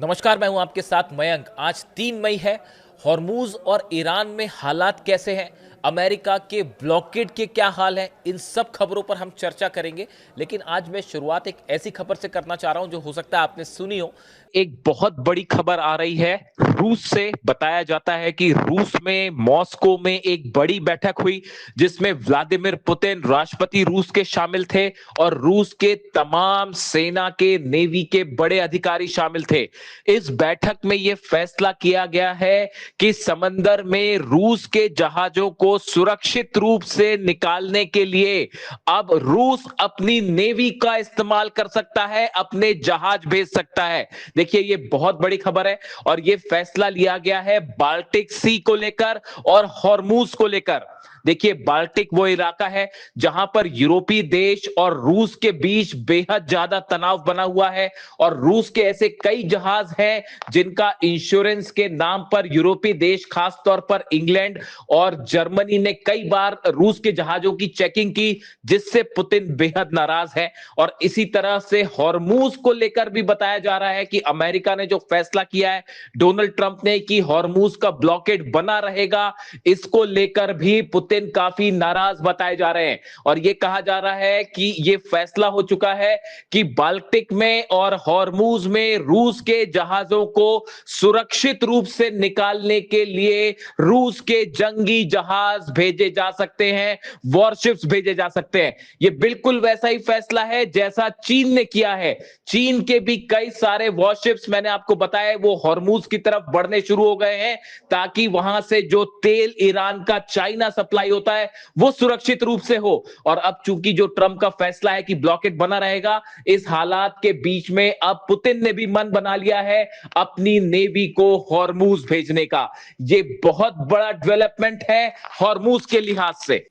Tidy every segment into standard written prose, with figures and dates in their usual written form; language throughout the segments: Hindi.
नमस्कार, मैं हूं आपके साथ मयंक। आज 3 मई है। हॉर्मूज और ईरान में हालात कैसे हैं, अमेरिका के ब्लॉकेड के क्या हाल हैं, इन सब खबरों पर हम चर्चा करेंगे। लेकिन आज मैं शुरुआत एक ऐसी खबर से करना चाह रहा हूं जो हो सकता है आपने सुनी हो। एक बहुत बड़ी खबर आ रही है रूस से। बताया जाता है कि रूस में मॉस्को में एक बड़ी बैठक हुई जिसमें व्लादिमीर पुतिन राष्ट्रपति रूस के शामिल थे और रूस के तमाम सेना के नेवी के बड़े अधिकारी शामिल थे। इस बैठक में यह फैसला किया गया है कि समंदर में रूस के जहाजों को सुरक्षित रूप से निकालने के लिए अब रूस अपनी नेवी का इस्तेमाल कर सकता है, अपने जहाज भेज सकता है। देखिए, ये बहुत बड़ी खबर है और ये फैसला लिया गया है बाल्टिक सी को लेकर और हॉर्मूज को लेकर। देखिए, बाल्टिक वो इलाका है जहां पर यूरोपीय देश और रूस के बीच बेहद ज्यादा तनाव बना हुआ है और रूस के ऐसे कई जहाज हैं जिनका इंश्योरेंस के नाम पर यूरोपीय देश, खासतौर पर इंग्लैंड और जर्मनी ने कई बार रूस के जहाजों की चेकिंग की, जिससे पुतिन बेहद नाराज है। और इसी तरह से हॉर्मूज को लेकर भी बताया जा रहा है कि अमेरिका ने जो फैसला किया है डोनाल्ड ट्रंप ने कि हॉर्मूज का ब्लॉकेड बना रहेगा, इसको लेकर भी पुतिन काफी नाराज बताए जा रहे हैं। और यह कहा जा रहा है कि यह फैसला हो चुका है कि बाल्टिक में और हॉर्मूज में रूस के जहाजों को सुरक्षित रूप से निकालने के लिए रूस के जंगी जहाज भेजे जा सकते हैं, वॉरशिप्स भेजे जा सकते हैं। यह बिल्कुल वैसा ही फैसला है जैसा चीन ने किया है। चीन के भी कई सारे वॉरशिप्स मैंने आपको बताया वो हॉर्मूज की तरफ बढ़ने शुरू हो गए हैं ताकि वहां से जो तेल ईरान का चाइना सप्लाई होता है वो सुरक्षित रूप से हो। और अब चूंकि जो ट्रंप का फैसला है कि ब्लॉकेड बना रहेगा, इस हालात के बीच में अब पुतिन ने भी मन बना लिया है अपनी नेवी को हॉर्मूज भेजने का। यह बहुत बड़ा डेवलपमेंट है हॉर्मूज के लिहाज से।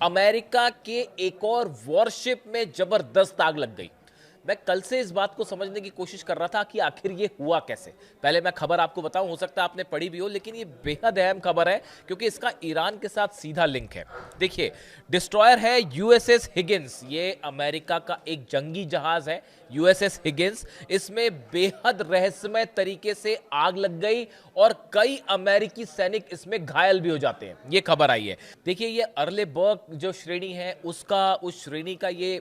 अमेरिका के एक और वॉरशिप में जबरदस्त आग लग गई। मैं कल से इस बात को समझने की कोशिश कर रहा था कि आखिर ये हुआ कैसे। पहले मैं खबर आपको बताऊं, हो सकता है आपने पढ़ी भी हो, लेकिन ये बेहद अहम खबर है क्योंकि इसका ईरान के साथ सीधा लिंक है। देखिए, डिस्ट्रॉयर है यूएसएस हिगिंस। ये अमेरिका का एक जंगी जहाज है यूएसएस हिगिंस। इसमें बेहद रहस्यमय तरीके से आग लग गई और कई अमेरिकी सैनिक इसमें घायल भी हो जाते हैं। ये खबर आई है। देखिए, ये अर्लेबर्ग जो श्रेणी है उस श्रेणी का ये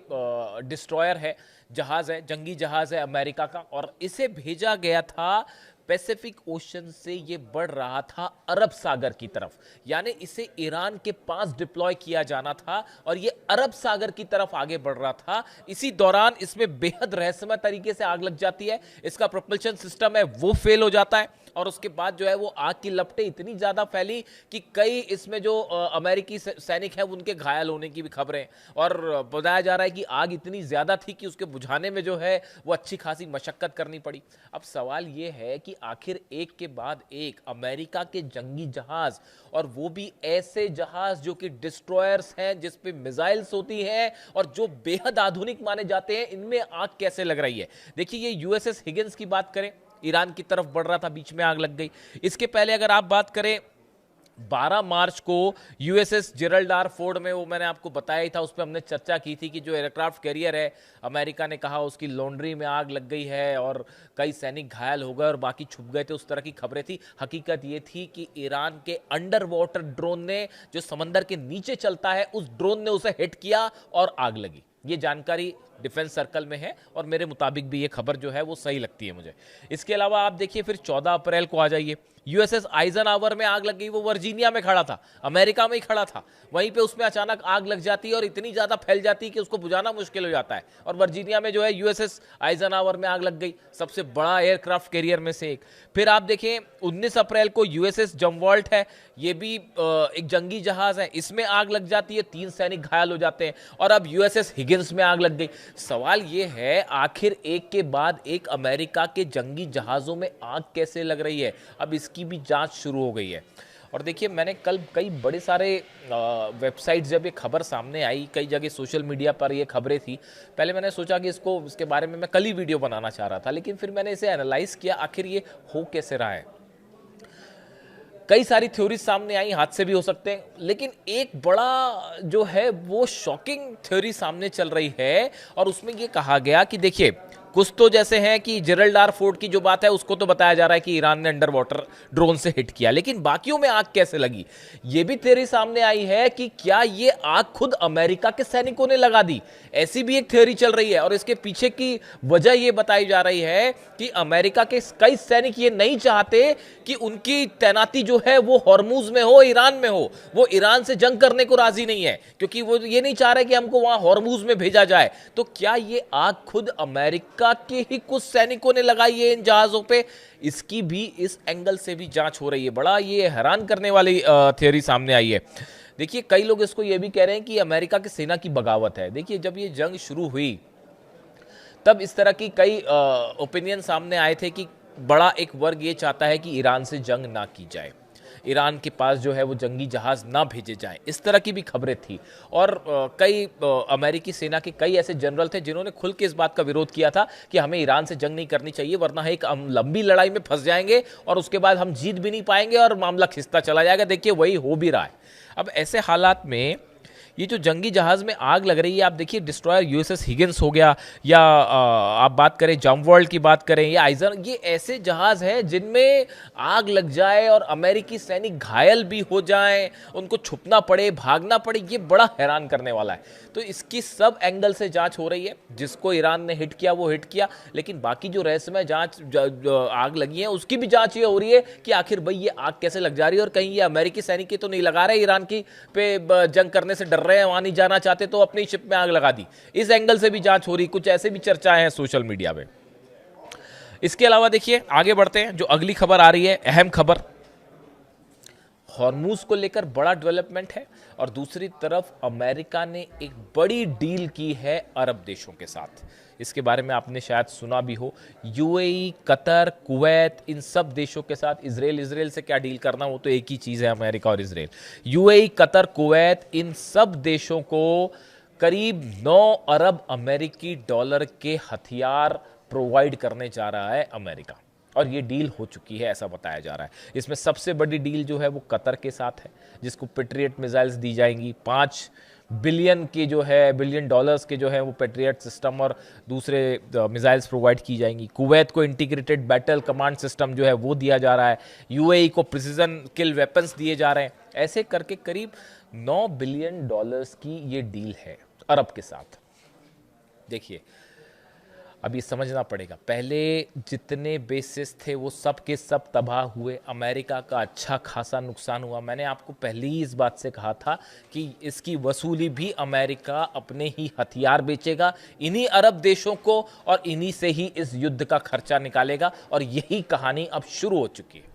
डिस्ट्रॉयर है, जहाज है, जंगी जहाज है अमेरिका का। और इसे भेजा गया था पैसिफिक ओशन से, ये बढ़ रहा था अरब सागर की तरफ, यानी इसे ईरान के पास डिप्लॉय किया जाना था और ये अरब सागर की तरफ आगे बढ़ रहा था। इसी दौरान इसमें बेहद रहस्यमय तरीके से आग लग जाती है। इसका प्रोपल्शन सिस्टम है वो फेल हो जाता है और उसके बाद जो है वो आग की लपटें इतनी ज्यादा फैली कि कई इसमें जो अमेरिकी सैनिक हैं उनके घायल होने की भी खबरें। और बताया जा रहा है कि आग इतनी ज्यादा थी कि उसके बुझाने में जो है वो अच्छी खासी मशक्कत करनी पड़ी। अब सवाल ये है कि आखिर एक के बाद एक अमेरिका के जंगी जहाज, और वो भी ऐसे जहाज जो कि डिस्ट्रॉयर्स हैं, जिस पे मिसाइल्स होती हैं और जो बेहद आधुनिक माने जाते हैं, इनमें आग कैसे लग रही है। देखिए, ये यूएसएस हिगिंस की बात करें, ईरान की तरफ बढ़ रहा था, बीच में आग लग गई। इसके पहले अगर आप बात करें 12 मार्च को यूएसएस जेरल्ड आर फोर्ड में, वो मैंने आपको बताया ही था, उस पर हमने चर्चा की थी कि जो एयरक्राफ्ट कैरियर है, अमेरिका ने कहा उसकी लॉन्ड्री में आग लग गई है और कई सैनिक घायल हो गए और बाकी छुप गए थे, उस तरह की खबरें थी। हकीकत ये थी कि ईरान के अंडर वाटर ड्रोन ने, जो समंदर के नीचे चलता है, उस ड्रोन ने उसे हिट किया और आग लगी। ये जानकारी डिफेंस सर्कल में है और मेरे मुताबिक भी ये खबर जो है वो सही लगती है मुझे। इसके अलावा आप देखिए, फिर 14 अप्रैल को आ जाइए, यूएसएस आइजनहावर में आग लग गई। वो वर्जीनिया में खड़ा था, अमेरिका में ही खड़ा था, वहीं पे उसमें अचानक आग लग जाती है और इतनी ज्यादा फैल जाती है कि उसको बुझाना मुश्किल हो जाता है। और वर्जीनिया में जो है यूएसएस आइजनहावर में आग लग गई, सबसे बड़ा एयरक्राफ्ट कैरियर में से एक। फिर आप देखिए 19 अप्रैल को यूएसएस जमवॉल्ट है, ये भी एक जंगी जहाज है, इसमें आग लग जाती है, 3 सैनिक घायल हो जाते हैं। और अब यूएसएस हिगिंस में आग लग गई। सवाल यह है, आखिर एक के बाद एक अमेरिका के जंगी जहाजों में आग कैसे लग रही है, अब इसकी भी जांच शुरू हो गई है। और देखिए, मैंने कल कई बड़े सारे वेबसाइट्स, जब ये खबर सामने आई, कई जगह सोशल मीडिया पर ये खबरें थी, पहले मैंने सोचा कि इसके बारे में मैं कल ही वीडियो बनाना चाह रहा था, लेकिन फिर मैंने इसे एनालाइज किया, आखिर ये हो कैसे रहा है। कई सारी थ्योरीज सामने आई, हादसे भी हो सकते हैं, लेकिन एक बड़ा जो है वो शॉकिंग थ्योरी सामने चल रही है और उसमें ये कहा गया कि देखिए, कुछ तो जैसे हैं कि जेरल्ड आर फोर्ड की जो बात है उसको तो बताया जा रहा है कि ईरान ने अंडर वाटर ड्रोन से हिट किया, लेकिन बाकियों में आग कैसे लगी ये भी थ्योरी सामने आई है कि क्या ये आग खुद अमेरिका के सैनिकों ने लगा दी। ऐसी भी एक थ्योरी चल रही है और इसके पीछे की वजह यह बताई जा रही है कि अमेरिका के कई सैनिक ये नहीं चाहते कि उनकी तैनाती जो है वो हॉर्मुज में हो, ईरान में हो। वो ईरान से जंग करने को राजी नहीं है क्योंकि वो ये नहीं चाह रहे कि हमको वहां हॉर्मुज में भेजा जाए। तो क्या ये आग खुद अमेरिका के ही कुछ सैनिकों ने लगाई है इन जहाजों पे? इसकी भी इस एंगल से भी जांच हो रही है। बड़ा ये हैरान करने वाली थ्योरी सामने आई है। देखिए, कई लोग इसको ये भी कह रहे हैं कि अमेरिका की सेना की बगावत है। देखिए, जब ये जंग शुरू हुई तब इस तरह की कई ओपिनियन सामने आए थे कि बड़ा एक वर्ग ये चाहता है कि ईरान से जंग ना की जाए, ईरान के पास जो है वो जंगी जहाज ना भेजे जाएं, इस तरह की भी खबरें थी। और कई अमेरिकी सेना के कई ऐसे जनरल थे जिन्होंने खुल के इस बात का विरोध किया था कि हमें ईरान से जंग नहीं करनी चाहिए, वरना एक हम लंबी लड़ाई में फंस जाएंगे और उसके बाद हम जीत भी नहीं पाएंगे और मामला खिंचता चला जाएगा। देखिए, वही हो भी रहा है। अब ऐसे हालात में ये जो जंगी जहाज में आग लग रही है, आप देखिए डिस्ट्रॉयर यूएसएस हिगिंस हो गया या आप बात करें जामवर्ल्ड की बात करें या आइजर, ये ऐसे जहाज हैं जिनमें आग लग जाए और अमेरिकी सैनिक घायल भी हो जाएं, उनको छुपना पड़े, भागना पड़े, ये बड़ा हैरान करने वाला है। तो इसकी सब एंगल से जांच हो रही है। जिसको ईरान ने हिट किया वो हिट किया, लेकिन बाकी जो रहस्यमय जांच आग लगी है उसकी भी जांच ये हो रही है कि आखिर भाई ये आग कैसे लग जा रही है और कहीं ये अमेरिकी सैनिक तो नहीं लगा रहे ईरान की पे जंग करने से डर रहे हैं, वहां नहीं जाना चाहते तो अपनी शिप में आग लगा दी। इस एंगल से भी जांच हो रही, कुछ ऐसे भी चर्चाएं हैं सोशल मीडिया पे। इसके अलावा देखिए आगे बढ़ते हैं, जो अगली खबर आ रही है, अहम खबर, हॉर्मूज को लेकर बड़ा डेवलपमेंट है और दूसरी तरफ अमेरिका ने एक बड़ी डील की है अरब देशों के साथ। इसके बारे में आपने शायद सुना भी हो। यूएई, कतर, कुवैत, इन सब देशों के साथ, इजराइल से क्या डील करना, वो तो एक ही चीज़ है, अमेरिका और इजराइल। यूएई, कतर, कुवैत, इन सब देशों को करीब 9 अरब अमेरिकी डॉलर के हथियार प्रोवाइड करने जा रहा है अमेरिका, और ये डील हो चुकी है ऐसा बताया जा रहा है। इसमें सबसे बड़ी डील जो है वो कतर के साथ है, जिसको पेट्रियट मिसाइल्स दी जाएंगी। 5 बिलियन के जो है, बिलियन डॉलर्स के जो है वो पेट्रियट सिस्टम और दूसरे मिसाइल्स प्रोवाइड की जाएंगी। कुवैत को इंटीग्रेटेड बैटल कमांड सिस्टम जो है वो दिया जा रहा है। यूएई को प्रिसीजन किल वेपन्स दिए जा रहे हैं। ऐसे करके करीब 9 बिलियन डॉलर्स की ये डील है अरब के साथ। देखिए, अब ये समझना पड़ेगा, पहले जितने बेसिस थे वो सब के सब तबाह हुए, अमेरिका का अच्छा खासा नुकसान हुआ। मैंने आपको पहले ही इस बात से कहा था कि इसकी वसूली भी अमेरिका अपने ही हथियार बेचेगा इन्हीं अरब देशों को और इन्हीं से ही इस युद्ध का खर्चा निकालेगा, और यही कहानी अब शुरू हो चुकी है।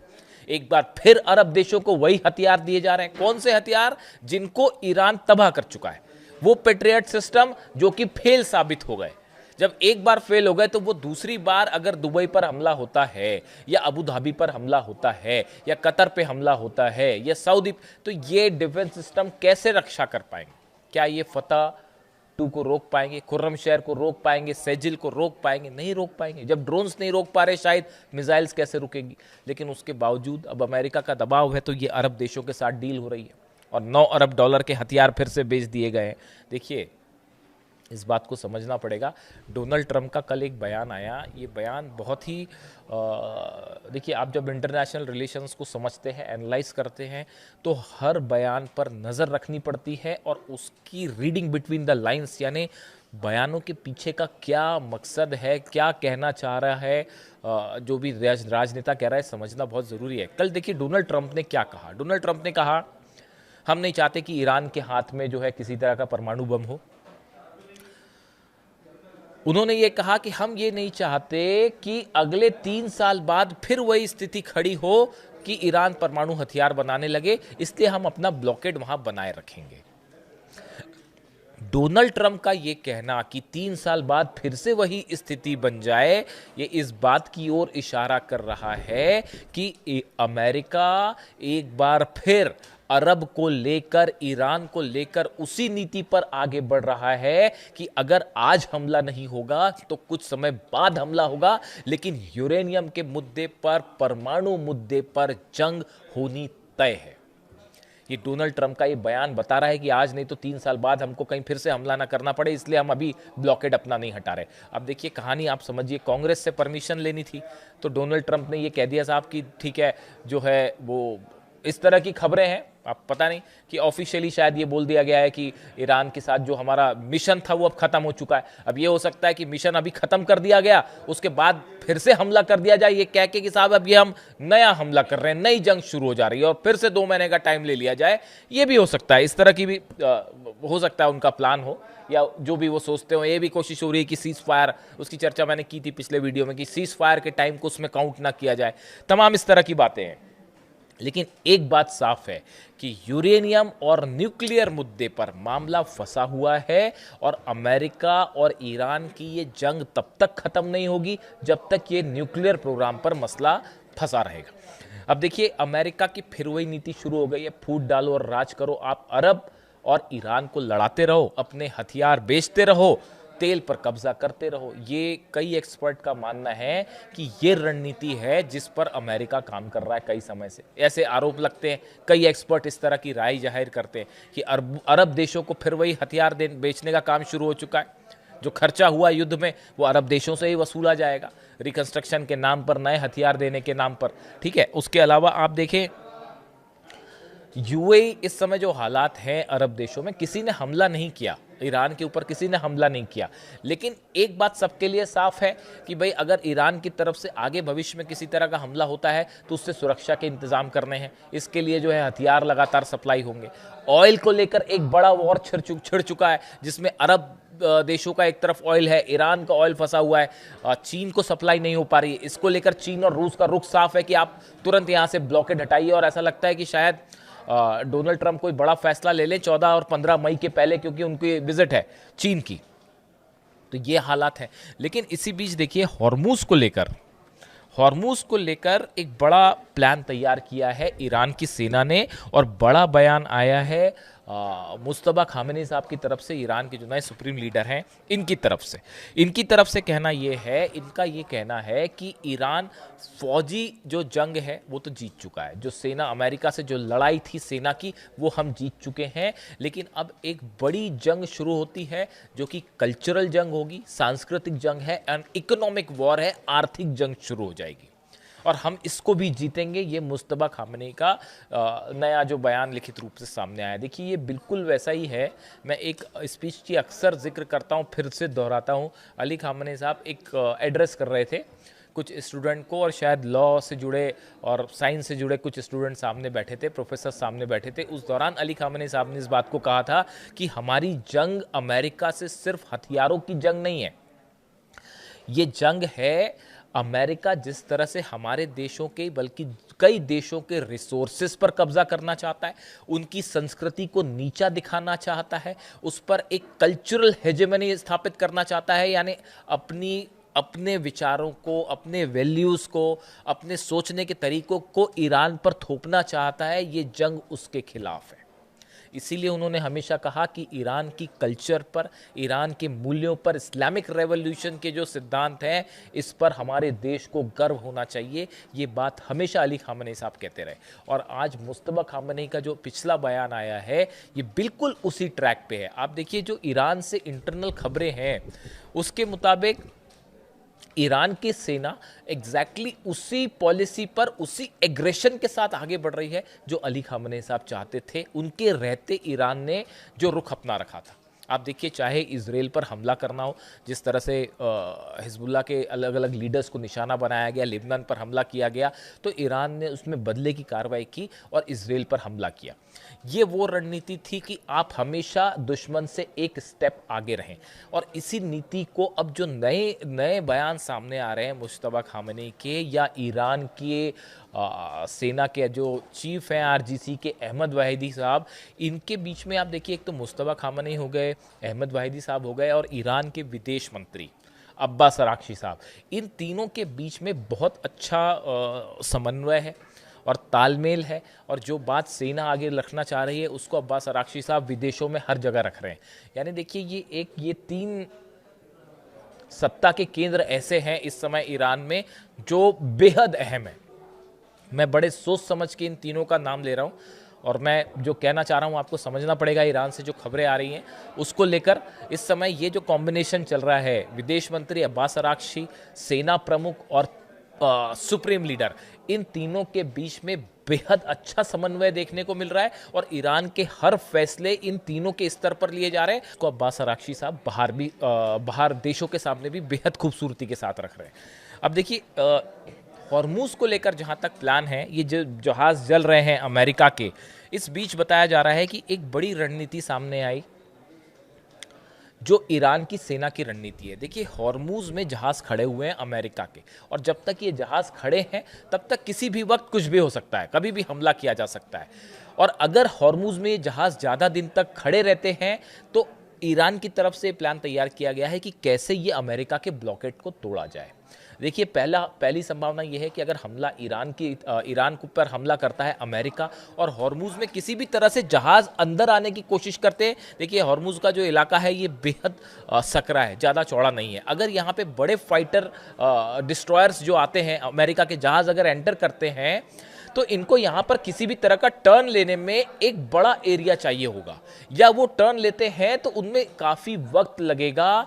एक बार फिर अरब देशों को वही हथियार दिए जा रहे हैं। कौन से हथियार? जिनको ईरान तबाह कर चुका है, वो पेट्रियट सिस्टम जो कि फेल साबित हो गए। जब एक बार फेल हो गए तो वो दूसरी बार अगर दुबई पर हमला होता है या अबू धाबी पर हमला होता है या कतर पे हमला होता है या सऊदी, तो ये डिफेंस सिस्टम कैसे रक्षा कर पाएंगे? क्या ये फतह 2 को रोक पाएंगे, खुर्रमशहर को रोक पाएंगे, सेजिल को रोक पाएंगे? नहीं रोक पाएंगे। जब ड्रोन्स नहीं रोक पा रहे शायद मिसाइल्स कैसे रुकेंगी? लेकिन उसके बावजूद अब अमेरिका का दबाव है तो ये अरब देशों के साथ डील हो रही है और 9 अरब डॉलर के हथियार फिर से बेच दिए गए हैं। देखिए, इस बात को समझना पड़ेगा। डोनाल्ड ट्रंप का कल एक बयान आया, ये बयान बहुत ही देखिए, आप जब इंटरनेशनल रिलेशंस को समझते हैं, एनालाइज करते हैं, तो हर बयान पर नज़र रखनी पड़ती है और उसकी रीडिंग बिटवीन द लाइंस, यानी बयानों के पीछे का क्या मकसद है, क्या कहना चाह रहा है, जो भी राजनेता कह रहा है, समझना बहुत ज़रूरी है। कल देखिए डोनाल्ड ट्रंप ने क्या कहा। डोनाल्ड ट्रंप ने कहा, हम नहीं चाहते कि ईरान के हाथ में जो है किसी तरह का परमाणु बम हो। उन्होंने ये कहा कि हम ये नहीं चाहते कि अगले 3 साल बाद फिर वही स्थिति खड़ी हो कि ईरान परमाणु हथियार बनाने लगे, इसलिए हम अपना ब्लॉकेड वहां बनाए रखेंगे। डोनाल्ड ट्रंप का ये कहना कि 3 साल बाद फिर से वही स्थिति बन जाए, ये इस बात की ओर इशारा कर रहा है कि अमेरिका एक बार फिर अरब को लेकर, ईरान को लेकर उसी नीति पर आगे बढ़ रहा है कि अगर आज हमला नहीं होगा तो कुछ समय बाद हमला होगा, लेकिन यूरेनियम के मुद्दे पर, परमाणु मुद्दे पर जंग होनी तय है। ये डोनाल्ड ट्रंप का ये बयान बता रहा है कि आज नहीं तो 3 साल बाद हमको कहीं फिर से हमला ना करना पड़े, इसलिए हम अभी ब्लॉकेड अपना नहीं हटा रहे। अब देखिए कहानी आप समझिए, कांग्रेस से परमिशन लेनी थी तो डोनाल्ड ट्रंप ने ये कह दिया साहब कि ठीक है, जो है वो इस तरह की खबरें हैं, आप पता नहीं कि ऑफिशियली शायद ये बोल दिया गया है कि ईरान के साथ जो हमारा मिशन था वो अब खत्म हो चुका है। अब ये हो सकता है कि मिशन अभी खत्म कर दिया गया, उसके बाद फिर से हमला कर दिया जाए, ये कह के कि साहब अब ये हम नया हमला कर रहे हैं, नई जंग शुरू हो जा रही है और फिर से 2 महीने का टाइम ले लिया जाए। ये भी हो सकता है, इस तरह की भी हो सकता है उनका प्लान हो, या जो भी वो सोचते हो। ये भी कोशिश हो रही है कि सीज फायर, उसकी चर्चा मैंने की थी पिछले वीडियो में, कि सीज फायर के टाइम को उसमें काउंट ना किया जाए। तमाम इस तरह की बातें हैं। लेकिन एक बात साफ है कि यूरेनियम और न्यूक्लियर मुद्दे पर मामला फंसा हुआ है और अमेरिका और ईरान की ये जंग तब तक खत्म नहीं होगी जब तक ये न्यूक्लियर प्रोग्राम पर मसला फंसा रहेगा। अब देखिए अमेरिका की फिर वही नीति शुरू हो गई है, फूट डालो और राज करो। आप अरब और ईरान को लड़ाते रहो, अपने हथियार बेचते रहो, तेल पर कब्जा करते रहो। ये कई एक्सपर्ट का मानना है कि ये रणनीति है जिस पर अमेरिका काम कर रहा है कई समय से। ऐसे आरोप लगते हैं, कई एक्सपर्ट इस तरह की राय जाहिर करते हैं कि अरब देशों को फिर वही हथियार बेचने का काम शुरू हो चुका है। जो खर्चा हुआ युद्ध में वो अरब देशों से ही वसूला जाएगा, रिकंस्ट्रक्शन के नाम पर, नए हथियार देने के नाम पर। ठीक है, उसके अलावा आप देखें यूएई इस समय जो हालात हैं अरब देशों में, किसी ने हमला नहीं किया ईरान के ऊपर, किसी ने हमला नहीं किया। लेकिन एक बात सबके लिए साफ है कि भाई अगर ईरान की तरफ से आगे भविष्य में किसी तरह का हमला होता है तो उससे सुरक्षा के इंतजाम करने हैं। इसके लिए जो है हथियार लगातार सप्लाई होंगे। ऑयल को लेकर एक बड़ा वॉर छिड़ चुका है जिसमें अरब देशों का एक तरफ ऑयल है, ईरान का ऑयल फंसा हुआ है, चीन को सप्लाई नहीं हो पा रही है। इसको लेकर चीन और रूस का रुख साफ है कि आप तुरंत यहाँ से ब्लॉकेड हटाइए। और ऐसा लगता है कि शायद डोनाल्ड ट्रंप कोई बड़ा फैसला ले ले 14 और 15 मई के पहले, क्योंकि उनकी विजिट है चीन की। तो ये हालात हैं। लेकिन इसी बीच देखिए हॉर्मूज को लेकर एक बड़ा प्लान तैयार किया है ईरान की सेना ने, और बड़ा बयान आया है मुस्तफा खामेनी साहब की तरफ से, ईरान के जो नए सुप्रीम लीडर हैं इनकी तरफ से कहना ये है, इनका ये कहना है कि ईरान फौजी जो जंग है वो तो जीत चुका है। जो सेना अमेरिका से जो लड़ाई थी सेना की वो हम जीत चुके हैं। लेकिन अब एक बड़ी जंग शुरू होती है जो कि कल्चरल जंग होगी, सांस्कृतिक जंग है, एंड इकोनॉमिक वॉर है, आर्थिक जंग शुरू हो जाएगी और हम इसको भी जीतेंगे। ये मुस्तफा खामेनी का नया जो बयान लिखित रूप से सामने आया, देखिए ये बिल्कुल वैसा ही है। मैं एक स्पीच की अक्सर जिक्र करता हूँ, फिर से दोहराता हूँ। अली खामेनी साहब एक एड्रेस कर रहे थे कुछ स्टूडेंट को, और शायद लॉ से जुड़े और साइंस से जुड़े कुछ स्टूडेंट सामने बैठे थे, प्रोफेसर सामने बैठे थे। उस दौरान अली खामेनी साहब ने इस बात को कहा था कि हमारी जंग अमेरिका से सिर्फ हथियारों की जंग नहीं है, ये जंग है अमेरिका जिस तरह से हमारे देशों के बल्कि कई देशों के रिसोर्सेज पर कब्जा करना चाहता है, उनकी संस्कृति को नीचा दिखाना चाहता है, उस पर एक कल्चरल हेजेमनी स्थापित करना चाहता है, यानी अपने विचारों को, अपने वैल्यूज़ को, अपने सोचने के तरीकों को ईरान पर थोपना चाहता है। ये जंग उसके खिलाफ है। इसीलिए उन्होंने हमेशा कहा कि ईरान की कल्चर पर, ईरान के मूल्यों पर, इस्लामिक रेवोल्यूशन के जो सिद्धांत हैं इस पर हमारे देश को गर्व होना चाहिए। ये बात हमेशा अली खामेनी साहब कहते रहे। और आज मुस्तफा खामेनी का जो पिछला बयान आया है ये बिल्कुल उसी ट्रैक पे है। आप देखिए जो ईरान से इंटरनल खबरें हैं उसके मुताबिक ईरान की सेना एग्जैक्टली उसी पॉलिसी पर, उसी एग्रेशन के साथ आगे बढ़ रही है जो अली खामेनी साहब चाहते थे। उनके रहते ईरान ने जो रुख अपना रखा था, आप देखिए चाहे इजराइल पर हमला करना हो, जिस तरह से हिजबुल्लाह के अलग अलग लीडर्स को निशाना बनाया गया, लेबनान पर हमला किया गया, तो ईरान ने उसमें बदले की कार्रवाई की और इजराइल पर हमला किया। ये वो रणनीति थी कि आप हमेशा दुश्मन से एक स्टेप आगे रहें। और इसी नीति को अब जो नए नए बयान सामने आ रहे हैं मुस्तफा खामेनी के या ईरान के सेना के जो चीफ हैं आरजीसी के अहमद वाहिदी साहब, इनके बीच में आप देखिए एक तो मुस्तफा खामेनी हो गए, अहमद वाहिदी साहब हो गए और ईरान के विदेश मंत्री अब्बास अराक्ची साहब, इन तीनों के बीच में बहुत अच्छा समन्वय है और तालमेल है। और जो बात सेना आगे रखना चाह रही है उसको अब्बास अराक्ची साहब विदेशों में हर जगह रख रहे हैं। यानी देखिए ये तीन सत्ता के केंद्र ऐसे हैं इस समय ईरान में जो बेहद अहम है। मैं बड़े सोच समझ के इन तीनों का नाम ले रहा हूँ और मैं जो कहना चाह रहा हूँ आपको समझना पड़ेगा, ईरान से जो खबरें आ रही हैं उसको लेकर इस समय ये जो कॉम्बिनेशन चल रहा है, विदेश मंत्री अब्बास अराक्ची, सेना प्रमुख और सुप्रीम लीडर, इन तीनों के बीच में बेहद अच्छा समन्वय देखने को मिल रहा है और ईरान के हर फैसले इन तीनों के स्तर पर लिए जा रहे हैं। को अब्बास अराक्ची साहब बाहर देशों के सामने भी बेहद खूबसूरती के साथ रख रहे हैं। अब देखिए हॉर्मूज को लेकर जहां तक प्लान है, ये जो जहाज जल रहे हैं अमेरिका के, इस बीच बताया जा रहा है कि एक बड़ी रणनीति सामने आई जो ईरान की सेना की रणनीति है। देखिए हॉर्मूज में जहाज खड़े हुए हैं अमेरिका के, और जब तक ये जहाज खड़े हैं तब तक किसी भी वक्त कुछ भी हो सकता है, कभी भी हमला किया जा सकता है। और अगर हॉर्मूज में ये जहाज ज़्यादा दिन तक खड़े रहते हैं तो ईरान की तरफ से प्लान तैयार किया गया है कि कैसे ये अमेरिका के ब्लॉकेड को तोड़ा जाए। देखिए पहली संभावना यह है कि अगर हमला ईरान के ऊपर हमला करता है अमेरिका और हॉर्मूज में किसी भी तरह से जहाज अंदर आने की कोशिश करते हैं। देखिए हॉर्मूज का जो इलाका है ये बेहद सकरा है, ज़्यादा चौड़ा नहीं है। अगर यहाँ पे बड़े फाइटर डिस्ट्रॉयर्स जो आते हैं, अमेरिका के जहाज अगर एंटर करते हैं तो इनको यहाँ पर किसी भी तरह का टर्न लेने में एक बड़ा एरिया चाहिए होगा, या वो टर्न लेते हैं तो उनमें काफ़ी वक्त लगेगा।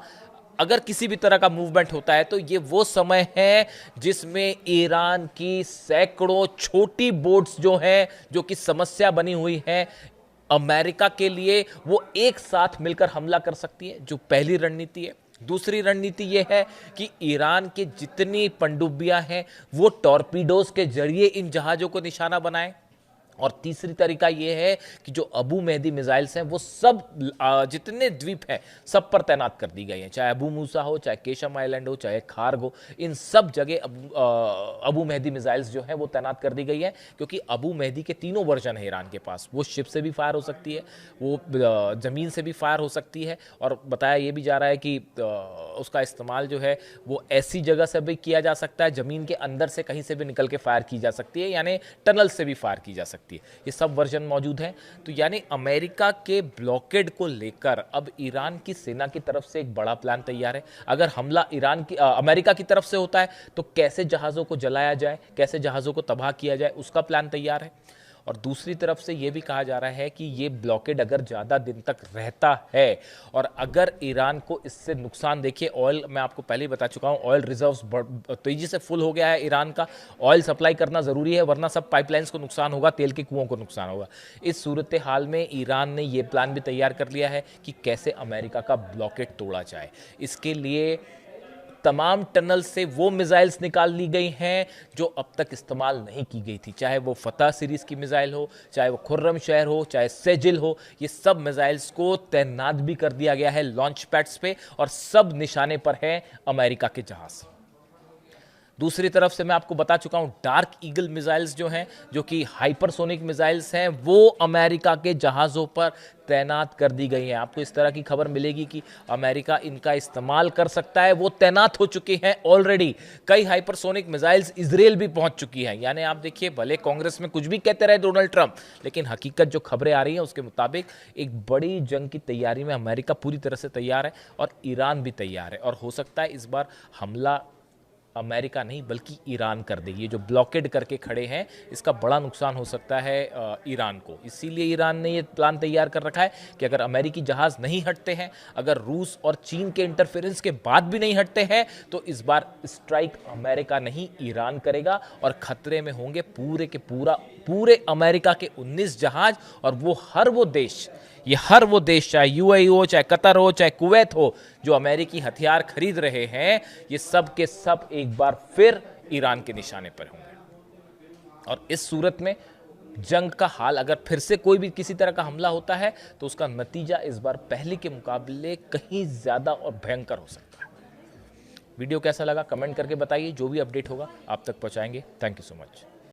अगर किसी भी तरह का मूवमेंट होता है तो ये वो समय है जिसमें ईरान की सैकड़ों छोटी बोट्स जो हैं, जो कि समस्या बनी हुई है अमेरिका के लिए, वो एक साथ मिलकर हमला कर सकती है, जो पहली रणनीति है। दूसरी रणनीति यह है कि ईरान के जितनी पनडुब्बियां हैं वो टॉर्पीडोज के जरिए इन जहाज़ों को निशाना बनाएं। और तीसरी तरीका यह है कि जो अबू मेहदी मिसाइल्स हैं वो सब जितने द्वीप हैं सब पर तैनात कर दी गई हैं, चाहे अबू मूसा हो, चाहे केशम आइलैंड हो, चाहे खार्ग हो, इन सब जगह अबू मेहदी मिसाइल्स जो हैं वो तैनात कर दी गई हैं। क्योंकि अबू मेहदी के तीनों वर्जन है ईरान के पास, वो शिप से भी फायर हो सकती है, वो ज़मीन से भी फायर हो सकती है, और बताया ये भी जा रहा है कि उसका इस्तेमाल जो है वो ऐसी जगह से भी किया जा सकता है, ज़मीन के अंदर से कहीं से भी निकल के फायर की जा सकती है, यानी टनल से भी फायर की जा सकती है। ये सब वर्जन मौजूद हैं। तो यानी अमेरिका के ब्लॉकेड को लेकर अब ईरान की सेना की तरफ से एक बड़ा प्लान तैयार है। अगर हमला अमेरिका की तरफ से होता है तो कैसे जहाज़ों को जलाया जाए, कैसे जहाज़ों को तबाह किया जाए, उसका प्लान तैयार है। और दूसरी तरफ से यह भी कहा जा रहा है कि ये ब्लॉकेड अगर ज़्यादा दिन तक रहता है और अगर ईरान को इससे नुकसान, देखिए ऑयल, मैं आपको पहले ही बता चुका हूँ, ऑयल रिजर्व्स तेज़ी से फुल हो गया है ईरान का, ऑयल सप्लाई करना ज़रूरी है वरना सब पाइपलाइंस को नुकसान होगा, तेल के कुओं को नुकसान होगा। इस सूरत हाल में ईरान ने यह प्लान भी तैयार कर लिया है कि कैसे अमेरिका का ब्लॉकेड तोड़ा जाए। इसके लिए तमाम टनल से वो मिसाइल्स निकाल ली गई हैं जो अब तक इस्तेमाल नहीं की गई थी, चाहे वो फतह सीरीज की मिसाइल हो, चाहे वो खुर्रम शहर हो, चाहे सेजिल हो, ये सब मिसाइल्स को तैनात भी कर दिया गया है लॉन्च पैड्स पे, और सब निशाने पर है अमेरिका के जहाज। दूसरी तरफ से मैं आपको बता चुका हूं डार्क ईगल मिसाइल्स जो हैं, जो कि हाइपरसोनिक मिसाइल्स हैं, वो अमेरिका के जहाज़ों पर तैनात कर दी गई हैं। आपको इस तरह की खबर मिलेगी कि अमेरिका इनका इस्तेमाल कर सकता है, वो तैनात हो चुके हैं ऑलरेडी। कई हाइपरसोनिक मिसाइल्स इजराइल भी पहुंच चुकी हैं। यानी आप देखिए, भले कांग्रेस में कुछ भी कहते रहे डोनाल्ड ट्रंप, लेकिन हकीकत जो खबरें आ रही हैं उसके मुताबिक एक बड़ी जंग की तैयारी में अमेरिका पूरी तरह से तैयार है और ईरान भी तैयार है। और हो सकता है इस बार हमला अमेरिका नहीं बल्कि ईरान कर दे। ये जो ब्लॉकेड करके खड़े हैं इसका बड़ा नुकसान हो सकता है ईरान को। इसीलिए ईरान ने ये प्लान तैयार कर रखा है कि अगर अमेरिकी जहाज़ नहीं हटते हैं, अगर रूस और चीन के इंटरफेरेंस के बाद भी नहीं हटते हैं, तो इस बार स्ट्राइक अमेरिका नहीं ईरान करेगा और खतरे में होंगे पूरे अमेरिका के 19 जहाज। और हर वो देश चाहे यूएई हो, चाहे कतर हो, चाहे कुवैत हो, जो अमेरिकी हथियार खरीद रहे हैं, ये सब के सब एक बार फिर ईरान के निशाने पर होंगे। और इस सूरत में जंग का हाल, अगर फिर से कोई भी किसी तरह का हमला होता है तो उसका नतीजा इस बार पहले के मुकाबले कहीं ज्यादा और भयंकर हो सकता है। वीडियो कैसा लगा कमेंट करके बताइए। जो भी अपडेट होगा आप तक पहुंचाएंगे। Thank you so much.